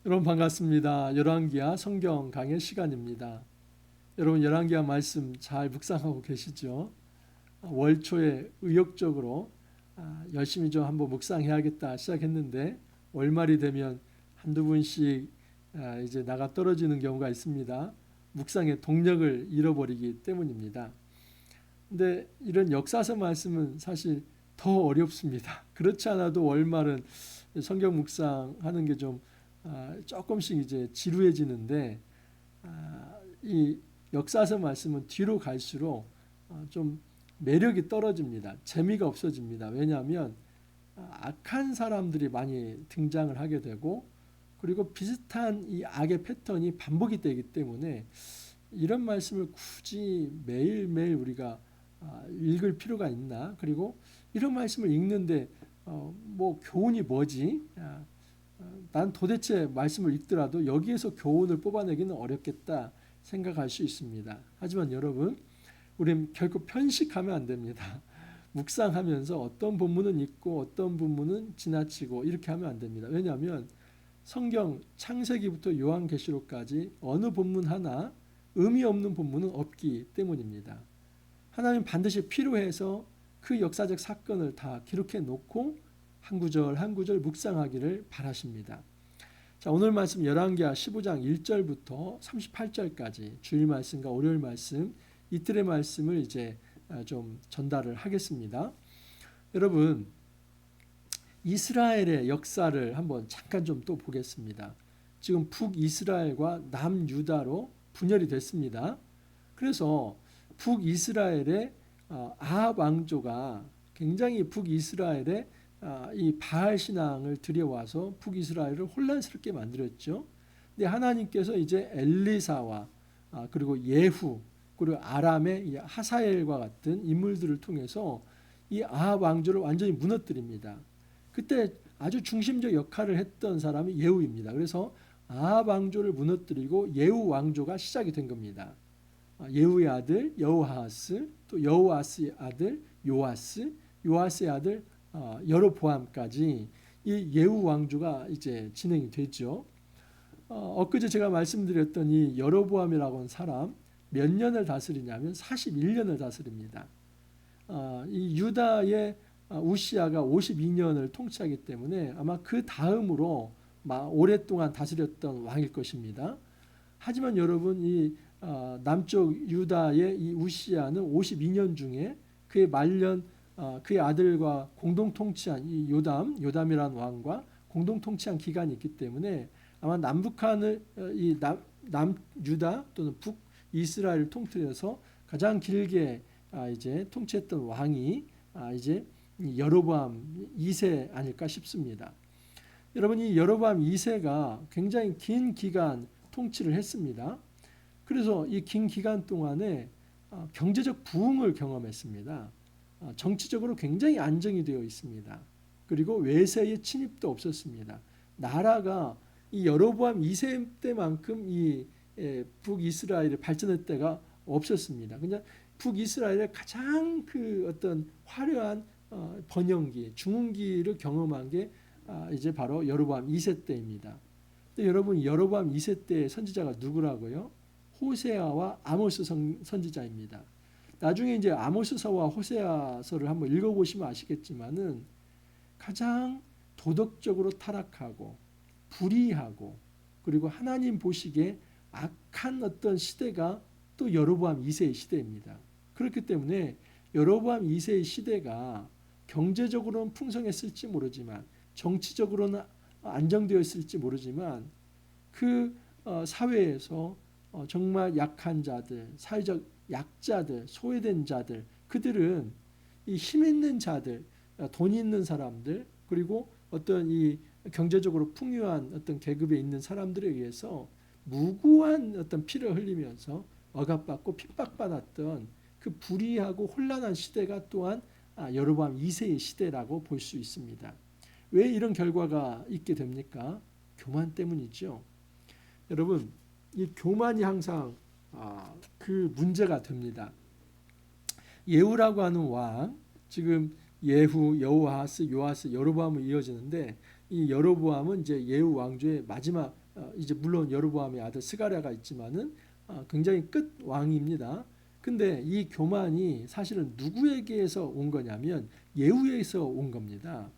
여러분 반갑습니다. 열왕기하 성경 강의 시간입니다. 여러분 열왕기하 말씀 잘 묵상하고 계시죠? 월 초에 의욕적으로 열심히 좀 한번 묵상해야겠다 시작했는데 월말이 되면 한두 분씩 이제 나가 떨어지는 경우가 있습니다. 묵상의 동력을 잃어버리기 때문입니다. 근데 이런 역사서 말씀은 사실 더 어렵습니다. 그렇지 않아도 월말은 성경 묵상하는 게좀 조금씩 이제 지루해지는데 이 역사서 말씀은 뒤로 갈수록 좀 매력이 떨어집니다. 재미가 없어집니다. 왜냐하면 악한 사람들이 많이 등장을 하게 되고 그리고 비슷한 이 악의 패턴이 반복이 되기 때문에 이런 말씀을 굳이 매일매일 우리가 읽을 필요가 있나? 그리고 이런 말씀을 읽는데 뭐 교훈이 뭐지? 난 도대체 말씀을 읽더라도 여기에서 교훈을 뽑아내기는 어렵겠다 생각할 수 있습니다. 하지만 여러분, 우린 결코 편식하면 안 됩니다. 묵상하면서 어떤 본문은 읽고 어떤 본문은 지나치고 이렇게 하면 안 됩니다. 왜냐하면 성경 창세기부터 요한계시록까지 어느 본문 하나 의미 없는 본문은 없기 때문입니다. 하나님 반드시 필요해서 그 역사적 사건을 다 기록해 놓고 한 구절 한 구절 묵상하기를 바라십니다. 자, 오늘 말씀 열왕기하 15장 1절부터 38절까지 주일 말씀과 월요일 말씀 이틀의 말씀을 이제 좀 전달을 하겠습니다. 여러분, 이스라엘의 역사를 한번 잠깐 좀 또 보겠습니다. 지금 북이스라엘과 남유다로 분열이 됐습니다. 그래서 북이스라엘의 아합 왕조가 굉장히 북이스라엘의 이 바알 신앙을 들여와서 북이스라엘을 혼란스럽게 만들었죠. 근데 하나님께서 이제 엘리사와 그리고 예후 그리고 아람의 이 하사엘과 같은 인물들을 통해서 이 아합 왕조를 완전히 무너뜨립니다. 그때 아주 중심적 역할을 했던 사람이 예후입니다. 그래서 아합 왕조를 무너뜨리고 예후 왕조가 시작이 된 겁니다. 예후의 아들 여호아하스, 또 여호아스의 아들 요아스, 요아스의 아들 여로보암까지 이 예후 왕조가 이제 진행이 되죠. 엊그제 제가 말씀드렸던 이 여로보암이라고 하는 사람 몇 년을 다스리냐면 41년을 다스립니다. 이 유다의 우시아가 52년을 통치하기 때문에 아마 그 다음으로 오랫동안 다스렸던 왕일 것입니다. 하지만 여러분 이 남쪽 유다의 이 우시아는 52년 중에 그의 말년 그의 아들과 공동 통치한 이 요담이라는 왕과 공동 통치한 기간이 있기 때문에 아마 남북한을 이 남유다 또는 북이스라엘을 통틀어서 가장 길게 이제 통치했던 왕이 이제 여로보암 2세 아닐까 싶습니다. 여러분 이 여로보암 2세가 굉장히 긴 기간 통치를 했습니다. 그래서 이 긴 기간 동안에 경제적 부흥을 경험했습니다. 정치적으로 굉장히 안정이 되어 있습니다. 그리고 외세의 침입도 없었습니다. 나라가 이 여로보암 2세 때만큼 이 북이스라엘의 발전의 때가 없었습니다. 그냥 북이스라엘의 가장 그 어떤 화려한 번영기, 중흥기를 경험한 게 이제 바로 여로보암 2세 때입니다. 근데 여러분 여로보암 2세 때 선지자가 누구라고요? 호세아와 아모스 선지자입니다. 나중에 이제 아모스서와 호세아서를 한번 읽어보시면 아시겠지만은 가장 도덕적으로 타락하고 불의하고 그리고 하나님 보시기에 악한 어떤 시대가 또 여로보암 2세의 시대입니다. 그렇기 때문에 여로보암 2세의 시대가 경제적으로는 풍성했을지 모르지만 정치적으로는 안정되었을지 모르지만 그 사회에서 정말 약한 자들, 사회적 약자들, 소외된 자들, 그들은 이 힘 있는 자들, 돈 있는 사람들, 그리고 어떤 이 경제적으로 풍요한 어떤 계급에 있는 사람들에 의해서 무고한 어떤 피를 흘리면서 억압받고 핍박받았던 그 불의하고 혼란한 시대가 또한 여로보암 2세의 시대라고 볼 수 있습니다. 왜 이런 결과가 있게 됩니까? 교만 때문이죠. 여러분, 이 교만이 항상 그 문제가 됩니다. 예후라고 하는 왕, 지금 예후, 여호아스, 요아스, 여로보암으로 이어지는데 이 여로보암은 이제 예후 왕조의 마지막 이제 물론 여로보암의 아들 스가랴가 있지만은 굉장히 끝 왕입니다. 근데 이 교만이 사실은 누구에게서 온 거냐면 예후에서 온 겁니다.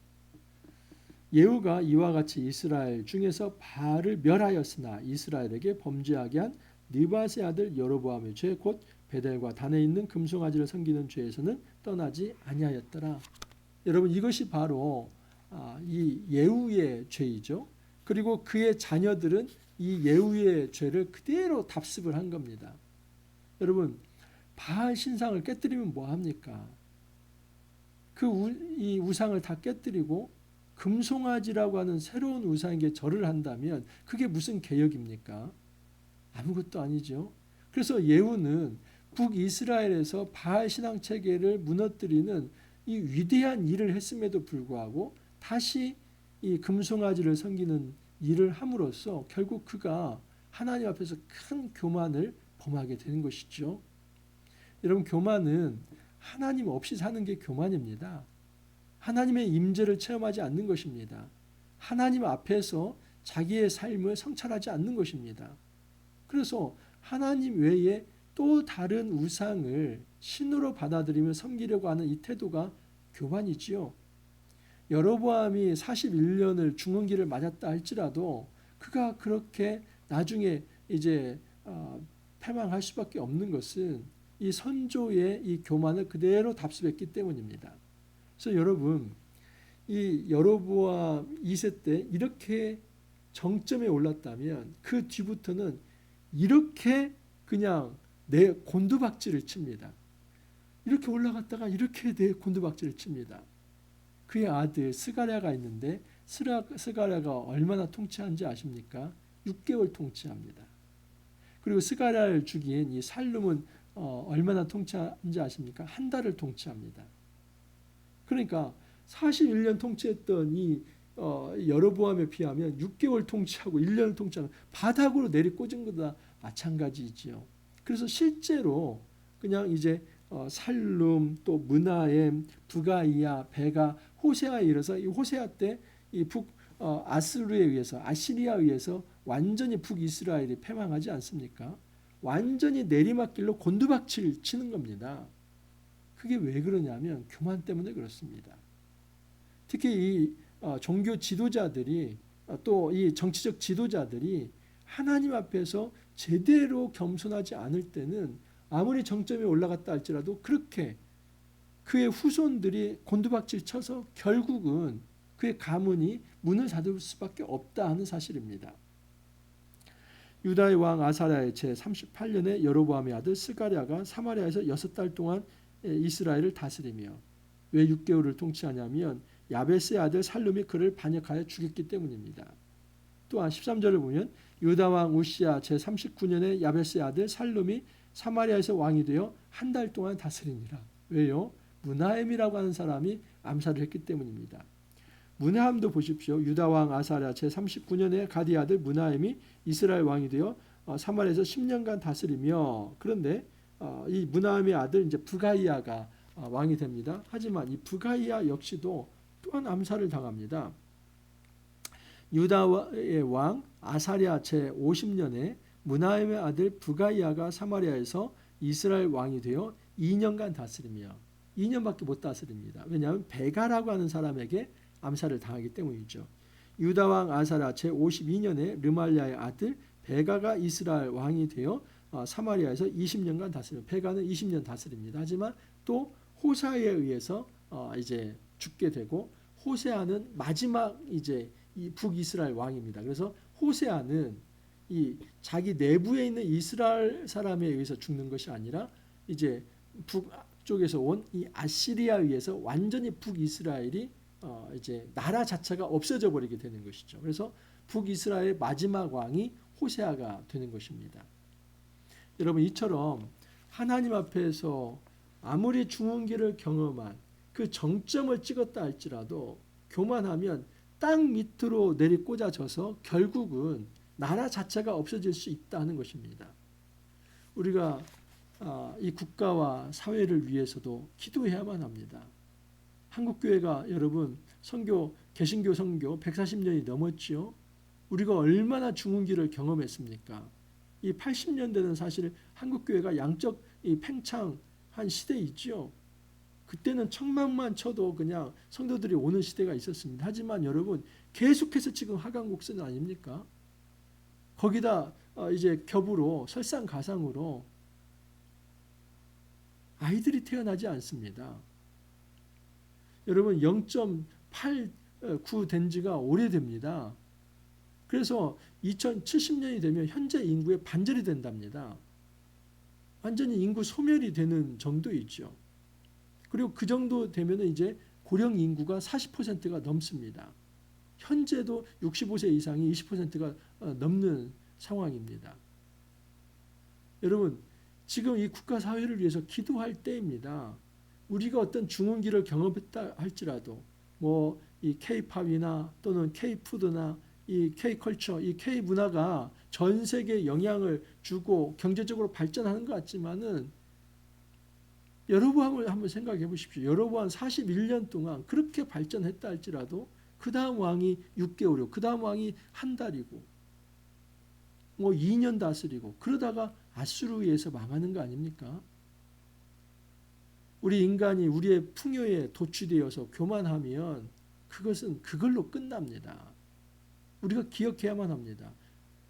예후가 이와 같이 이스라엘 중에서 바알을 멸하였으나 이스라엘에게 범죄하게 한 느밧의 아들 여로보암의 죄 곧 베델과 단에 있는 금송아지를 섬기는 죄에서는 떠나지 아니하였더라. 여러분 이것이 바로 이 예후의 죄이죠. 그리고 그의 자녀들은 이 예후의 죄를 그대로 답습을 한 겁니다. 여러분 바알 신상을 깨뜨리면 뭐 합니까? 이 우상을 다 깨뜨리고 금송아지라고 하는 새로운 우상에게 절을 한다면 그게 무슨 개혁입니까? 아무것도 아니죠. 그래서 예후는 북이스라엘에서 바알 신앙 체계를 무너뜨리는 이 위대한 일을 했음에도 불구하고 다시 이 금송아지를 섬기는 일을 함으로써 결국 그가 하나님 앞에서 큰 교만을 범하게 되는 것이죠. 여러분 교만은 하나님 없이 사는 게 교만입니다. 하나님의 임재를 체험하지 않는 것입니다. 하나님 앞에서 자기의 삶을 성찰하지 않는 것입니다. 그래서 하나님 외에 또 다른 우상을 신으로 받아들이며 섬기려고 하는 이 태도가 교만이지요. 여로보암이 41년을 죽은 길을 맞았다 할지라도 그가 그렇게 나중에 이제 패망할 수밖에 없는 것은 이 선조의 이 교만을 그대로 답습했기 때문입니다. 그래서 여러분 이 여로보암 2세 때 이렇게 정점에 올랐다면 그 뒤부터는 이렇게 그냥 내 곤두박질을 칩니다. 이렇게 올라갔다가 이렇게 내 곤두박질을 칩니다. 그의 아들 스가랴가 있는데 스가랴가 얼마나 통치한지 아십니까? 6개월 통치합니다. 그리고 스가랴를 죽인 이 살룸은 얼마나 통치한지 아십니까? 한 달을 통치합니다. 그러니까 41년 통치했던 이 여로보암에 비하면 6개월 통치하고 1년을 통치하는 바닥으로 내리꽂은 것과 마찬가지지요. 그래서 실제로 그냥 이제 살룸 또 므나엠 부가이야 베가 호세아에 이르러서 이 호세아 때 이 아스루에 의해서 아시리아에 의해서 완전히 북이스라엘이 패망하지 않습니까? 완전히 내리막길로 곤두박질 치는 겁니다. 그게 왜 그러냐면 교만 때문에 그렇습니다. 특히 이 종교 지도자들이 또 이 정치적 지도자들이 하나님 앞에서 제대로 겸손하지 않을 때는 아무리 정점에 올라갔다 할지라도 그렇게 그의 후손들이 곤두박질 쳐서 결국은 그의 가문이 문을 닫을 수밖에 없다 하는 사실입니다. 유다의 왕 아사랴의 제 38년에 여로보암의 아들 스가랴가 사마리아에서 6달 동안 이스라엘을 다스리며 왜 6개월을 통치하냐면 야베스의 아들 살룸이 그를 반역하여 죽였기 때문입니다. 또한 13절을 보면 유다 왕 우시야 제 39년에 야베스의 아들 살룸이 사마리아에서 왕이 되어 한 달 동안 다스리니라. 왜요? 므나엠이라고 하는 사람이 암살을 했기 때문입니다. 므나함도 보십시오. 유다 왕 아사랴 제 39년에 가디 아들 므나엠이 이스라엘 왕이 되어 사마리아에서 10년간 다스리며 그런데 이 므나함의 아들 이제 부가이야가 왕이 됩니다. 하지만 이 부가이야 역시도 또한 암살을 당합니다. 유다의 왕 아사랴 제 50년에 므나엠의 아들 부가이야가 사마리아에서 이스라엘 왕이 되어 2년간 다스리며 2년밖에 못 다스립니다. 왜냐하면 베가라고 하는 사람에게 암살을 당하기 때문이죠. 유다 왕 아사랴 제 52년에 르말랴의 아들 베가가 이스라엘 왕이 되어 사마리아에서 20년간 다스립니다. 베가는 20년 다스립니다. 하지만 또 호사에 의해서 이제 죽게 되고 호세아는 마지막 이제 이 북이스라엘 왕입니다. 그래서 호세아는 이 자기 내부에 있는 이스라엘 사람에 의해서 죽는 것이 아니라 이제 북쪽에서 온 이 아시리아에 의해서 완전히 북이스라엘이 이제 나라 자체가 없어져 버리게 되는 것이죠. 그래서 북이스라엘의 마지막 왕이 호세아가 되는 것입니다. 여러분 이처럼 하나님 앞에서 아무리 죽은 길을 경험한 그 정점을 찍었다 할지라도 교만하면 땅 밑으로 내리꽂아져서 결국은 나라 자체가 없어질 수 있다는 것입니다. 우리가 이 국가와 사회를 위해서도 기도해야만 합니다. 한국교회가 여러분 개신교 선교 140년이 넘었죠. 우리가 얼마나 죽음기를 경험했습니까? 이 80년대는 사실 한국교회가 양적 이 팽창한 시대이죠. 그때는 천막만 쳐도 그냥 성도들이 오는 시대가 있었습니다. 하지만 여러분 계속해서 지금 하강곡선 아닙니까? 거기다 이제 겹으로 설상가상으로 아이들이 태어나지 않습니다. 여러분 0.89 된 지가 오래됩니다. 그래서 2070년이 되면 현재 인구의 반절이 된답니다. 완전히 인구 소멸이 되는 정도이죠. 그리고 그 정도 되면 이제 고령 인구가 40%가 넘습니다. 현재도 65세 이상이 20%가 넘는 상황입니다. 여러분 지금 이 국가 사회를 위해서 기도할 때입니다. 우리가 어떤 중흥기를 경험했다 할지라도 뭐 이 K-팝이나 또는 K-푸드나 이 K-컬처, 이 K-문화가 전 세계에 영향을 주고 경제적으로 발전하는 것 같지만은 여로보암을 한번 생각해 보십시오. 여로보암 41년 동안 그렇게 발전했다 할지라도 그 다음 왕이 6개월이고 그 다음 왕이 한 달이고 뭐 2년 다스리고 그러다가 아수르에서 망하는 거 아닙니까? 우리 인간이 우리의 풍요에 도취되어서 교만하면 그것은 그걸로 끝납니다. 우리가 기억해야만 합니다.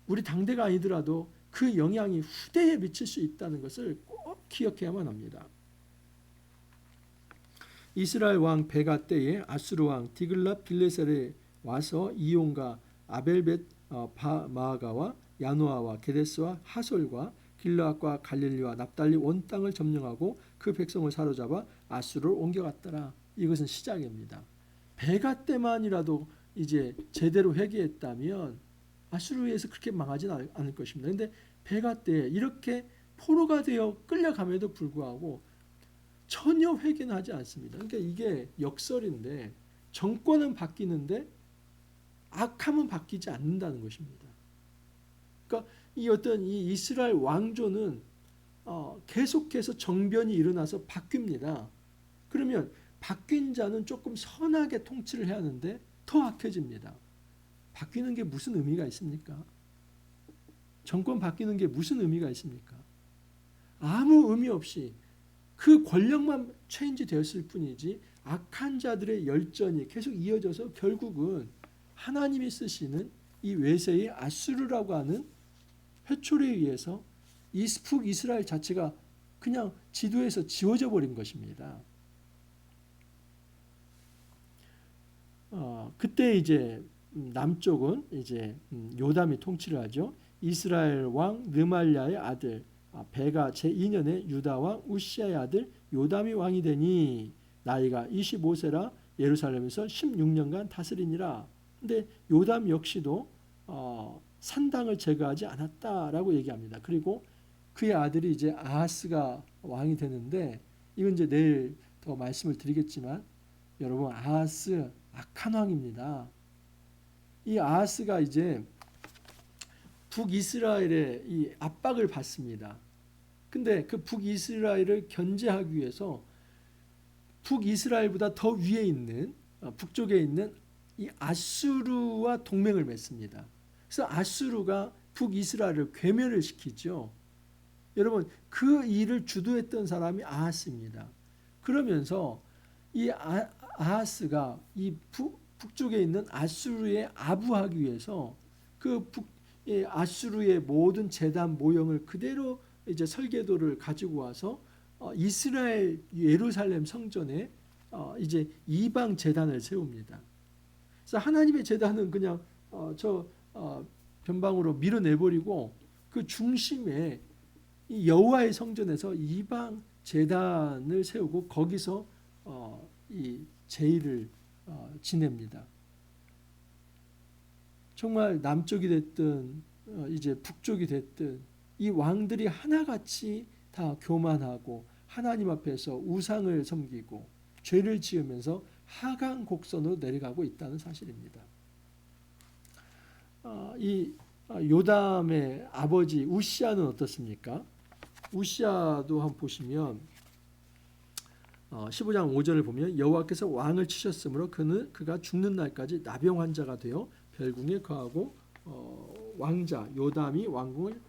우리 당대가 아니더라도 그 영향이 후대에 미칠 수 있다는 것을 꼭 기억해야만 합니다. 이스라엘 왕 베가 때에 아수르 왕 디글랏 빌레셀에 와서 이온과 아벨벳 마아가와 야노아와 게데스와 하솔과 길르앗과 갈릴리와 납달리 온 땅을 점령하고 그 백성을 사로잡아 아수르를 옮겨갔더라. 이것은 시작입니다. 베가 때만이라도 이제 제대로 회개했다면 아수르에서 그렇게 망하지는 않을 것입니다. 그런데 베가 때 이렇게 포로가 되어 끌려감에도 불구하고 전혀 회개는 하지 않습니다. 그러니까 이게 역설인데 정권은 바뀌는데 악함은 바뀌지 않는다는 것입니다. 그러니까 이 어떤 이 이스라엘 왕조는 계속해서 정변이 일어나서 바뀝니다. 그러면 바뀐 자는 조금 선하게 통치를 해야 하는데 더 악해집니다. 바뀌는 게 무슨 의미가 있습니까? 정권 바뀌는 게 무슨 의미가 있습니까? 아무 의미 없이 그 권력만 체인지 되었을 뿐이지 악한 자들의 열전이 계속 이어져서 결국은 하나님이 쓰시는 이 외세의 아수르라고 하는 회초리에 의해서 북이스라엘 자체가 그냥 지도에서 지워져 버린 것입니다. 그때 이제 남쪽은 이제 요담이 통치를 하죠. 이스라엘 왕 느말랴의 아들 베가 제2년에 유다 왕 우시아의 아들 요담이 왕이 되니 나이가 25세라 예루살렘에서 16년간 다스리니라. 근데 요담 역시도 산당을 제거하지 않았다라고 얘기합니다. 그리고 그의 아들이 이제 아하스가 왕이 되는데 이건 이제 내일 더 말씀을 드리겠지만 여러분 아하스 악한 왕입니다. 이 아하스가 이제 북이스라엘의 이 압박을 받습니다. 근데 그 북이스라엘을 견제하기 위해서 북이스라엘보다 더 위에 있는 북쪽에 있는 이 아수르와 동맹을 맺습니다. 그래서 아수르가 북이스라엘을 괴멸을 시키죠. 여러분 그 일을 주도했던 사람이 아하스입니다. 그러면서 이 아하스가 이 북쪽에 있는 아수르에 아부하기 위해서 그 아수르의 모든 제단 모형을 그대로 이제 설계도를 가지고 와서 이스라엘 예루살렘 성전에 이제 이방 제단을 세웁니다. 그래서 하나님의 제단은 그냥 변방으로 밀어내버리고 그 중심에 이 여호와의 성전에서 이방 제단을 세우고 거기서 이 제의를 지냅니다. 정말 남쪽이 됐든 이제 북쪽이 됐든 이 왕들이 하나같이 다 교만하고 하나님 앞에서 우상을 섬기고 죄를 지으면서 하강 곡선으로 내려가고 있다는 사실입니다. 이 요담의 아버지 우시아는 어떻습니까? 우시아도 한번 보시면 15장 5절을 보면 여호와께서 왕을 치셨으므로 그가 죽는 날까지 나병 환자가 되어 별궁에 거하고 왕자 요담이 왕궁을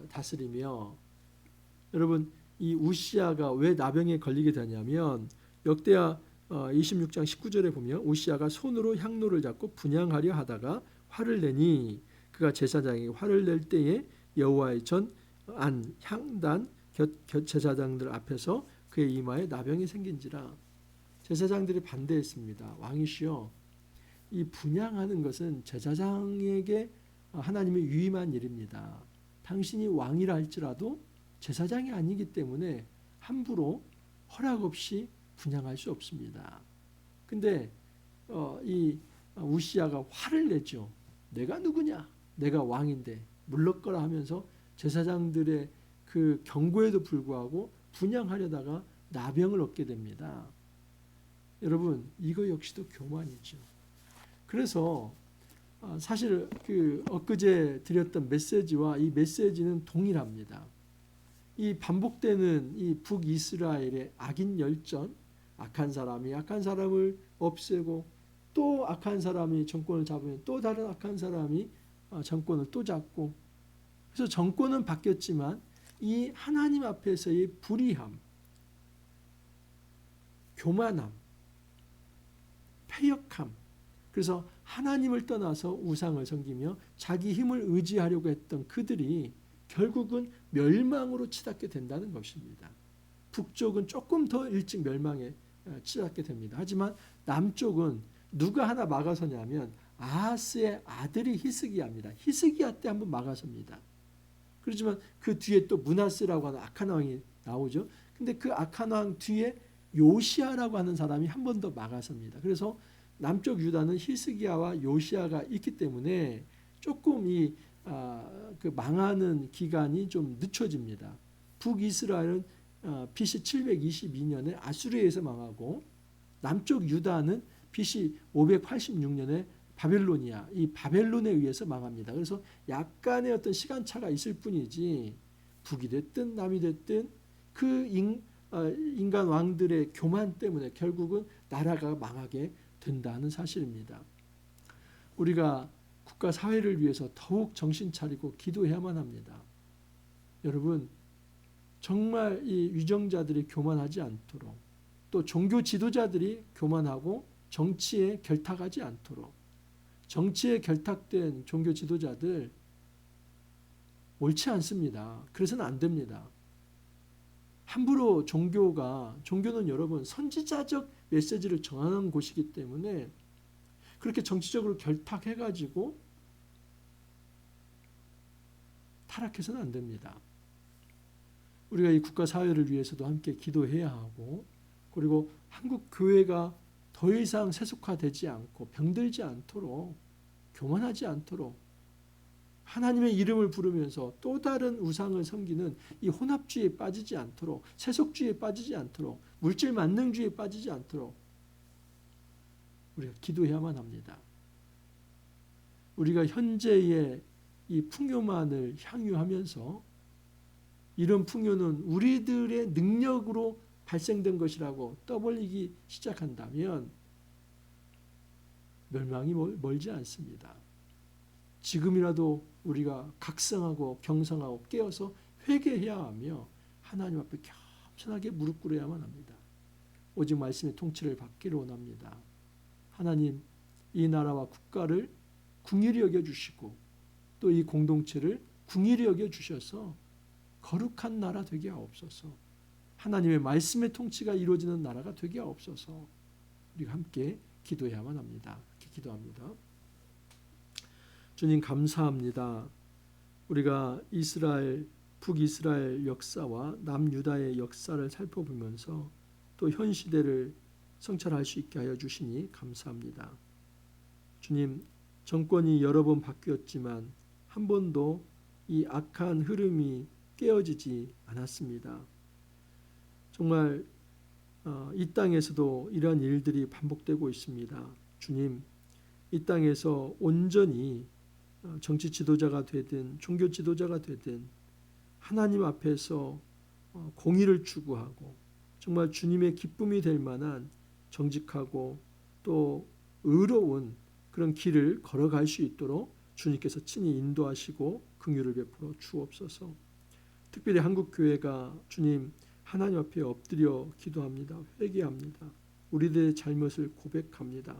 다스리며, 여러분 이 우시야가 왜 나병에 걸리게 되냐면 역대하 26장 19절에 보면 우시야가 손으로 향로를 잡고 분향하려 하다가 화를 내니 그가 제사장에게 화를 낼 때에 여호와의 전 안 향단 곁 제사장들 앞에서 그의 이마에 나병이 생긴지라. 제사장들이 반대했습니다. 왕이시여, 이 분향하는 것은 제사장에게 하나님의 유임한 일입니다. 당신이 왕이라 할지라도 제사장이 아니기 때문에 함부로 허락 없이 분향할 수 없습니다. 근데 이 우시야가 화를 내죠. 내가 누구냐? 내가 왕인데 물러거라 하면서 제사장들의 그 경고에도 불구하고 분향하려다가 나병을 얻게 됩니다. 여러분 이거 역시도 교만이죠. 그래서 사실 그 엊그제 드렸던 메시지와 이 메시지는 동일합니다. 이 반복되는 이 북이스라엘의 악인 열전, 악한 사람이 악한 사람을 없애고 또 악한 사람이 정권을 잡으면 또 다른 악한 사람이 정권을 또 잡고, 그래서 정권은 바뀌었지만 이 하나님 앞에서의 불의함, 교만함, 패역함, 그래서 하나님을 떠나서 우상을 섬기며 자기 힘을 의지하려고 했던 그들이 결국은 멸망으로 치닫게 된다는 것입니다. 북쪽은 조금 더 일찍 멸망에 치닫게 됩니다. 하지만 남쪽은 누가 하나 막아서냐면 아하스의 아들이 히스기야입니다. 히스기야 때 한번 막아섭니다. 그렇지만 그 뒤에 또 므낫세라고 하는 악한 왕이 나오죠. 근데 그 악한 왕 뒤에 요시야라고 하는 사람이 한 번 더 막아섭니다. 그래서 남쪽 유다는 히스기야와 요시야가 있기 때문에 조금 그 망하는 기간이 좀 늦춰집니다. 북이스라엘은 BC 722년에 아수르에서 망하고, 남쪽 유다는 BC 586년에 바벨로니아, 이 바벨론에 의해서 망합니다. 그래서 약간의 어떤 시간차가 있을 뿐이지 북이 됐든 남이 됐든 그 인간 왕들의 교만 때문에 결국은 나라가 망하게 된다는 사실입니다. 우리가 국가 사회를 위해서 더욱 정신 차리고 기도해야만 합니다. 여러분 정말 이 위정자들이 교만하지 않도록, 또 종교 지도자들이 교만하고 정치에 결탁하지 않도록. 정치에 결탁된 종교 지도자들 옳지 않습니다. 그래서는 안 됩니다. 함부로 종교는 여러분 선지자적 메시지를 전하는 곳이기 때문에 그렇게 정치적으로 결탁해가지고 타락해서는 안 됩니다. 우리가 이 국가 사회를 위해서도 함께 기도해야 하고, 그리고 한국 교회가 더 이상 세속화되지 않고 병들지 않도록, 교만하지 않도록, 하나님의 이름을 부르면서 또 다른 우상을 섬기는 이 혼합주의에 빠지지 않도록, 세속주의에 빠지지 않도록, 물질 만능주의에 빠지지 않도록 우리가 기도해야만 합니다. 우리가 현재의 이 풍요만을 향유하면서 이런 풍요는 우리들의 능력으로 발생된 것이라고 떠벌리기 시작한다면 멸망이 멀지 않습니다. 지금이라도 우리가 각성하고 경성하고 깨어서 회개해야 하며 하나님 앞에 겸손하게 무릎 꿇어야만 합니다. 오직 말씀의 통치를 받기를 원합니다. 하나님, 이 나라와 국가를 긍휼히 여겨주시고 또 이 공동체를 긍휼히 여겨주셔서 거룩한 나라 되게 하옵소서. 하나님의 말씀의 통치가 이루어지는 나라가 되게 하옵소서. 우리가 함께 기도해야만 합니다. 이렇게 기도합니다. 주님 감사합니다. 우리가 북이스라엘 역사와 남유다의 역사를 살펴보면서 또 현 시대를 성찰할 수 있게 하여 주시니 감사합니다. 주님, 정권이 여러 번 바뀌었지만 한 번도 이 악한 흐름이 깨어지지 않았습니다. 정말 이 땅에서도 이러한 일들이 반복되고 있습니다. 주님, 이 땅에서 온전히 정치 지도자가 되든 종교 지도자가 되든 하나님 앞에서 공의를 추구하고 정말 주님의 기쁨이 될 만한 정직하고 또 의로운 그런 길을 걸어갈 수 있도록 주님께서 친히 인도하시고 긍휼을 베풀어 주옵소서. 특별히 한국교회가 주님 하나님 앞에 엎드려 기도합니다. 회개합니다. 우리들의 잘못을 고백합니다.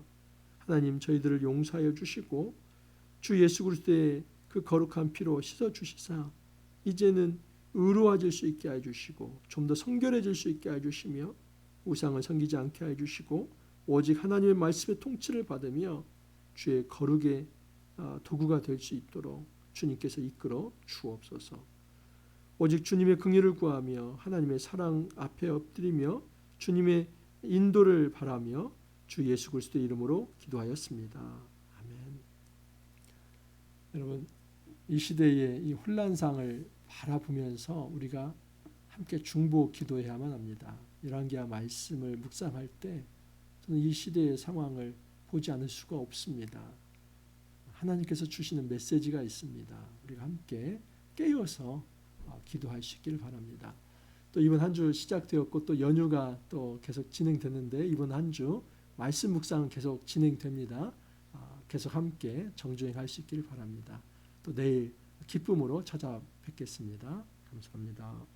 하나님 저희들을 용서하여 주시고 주 예수 그리스도의 그 거룩한 피로 씻어 주시사 이제는 의로워질 수 있게 해 주시고 좀 더 성결해질 수 있게 해 주시며 우상을 섬기지 않게 해 주시고 오직 하나님의 말씀의 통치를 받으며 주의 거룩의 도구가 될 수 있도록 주님께서 이끌어 주옵소서. 오직 주님의 긍휼을 구하며 하나님의 사랑 앞에 엎드리며 주님의 인도를 바라며 주 예수 그리스도의 이름으로 기도하였습니다. 아멘. 여러분, 이 시대의 이 혼란상을 바라보면서 우리가 함께 중보 기도해야만 합니다. 열왕기하 말씀을 묵상할 때 저는 이 시대의 상황을 보지 않을 수가 없습니다. 하나님께서 주시는 메시지가 있습니다. 우리가 함께 깨어서 기도할 수 있기를 바랍니다. 또 이번 한 주 시작되었고 또 연휴가 또 계속 진행되는데 이번 한 주 말씀 묵상은 계속 진행됩니다. 계속 함께 정주행할 수 있기를 바랍니다. 또 내일 기쁨으로 찾아뵙겠습니다. 감사합니다.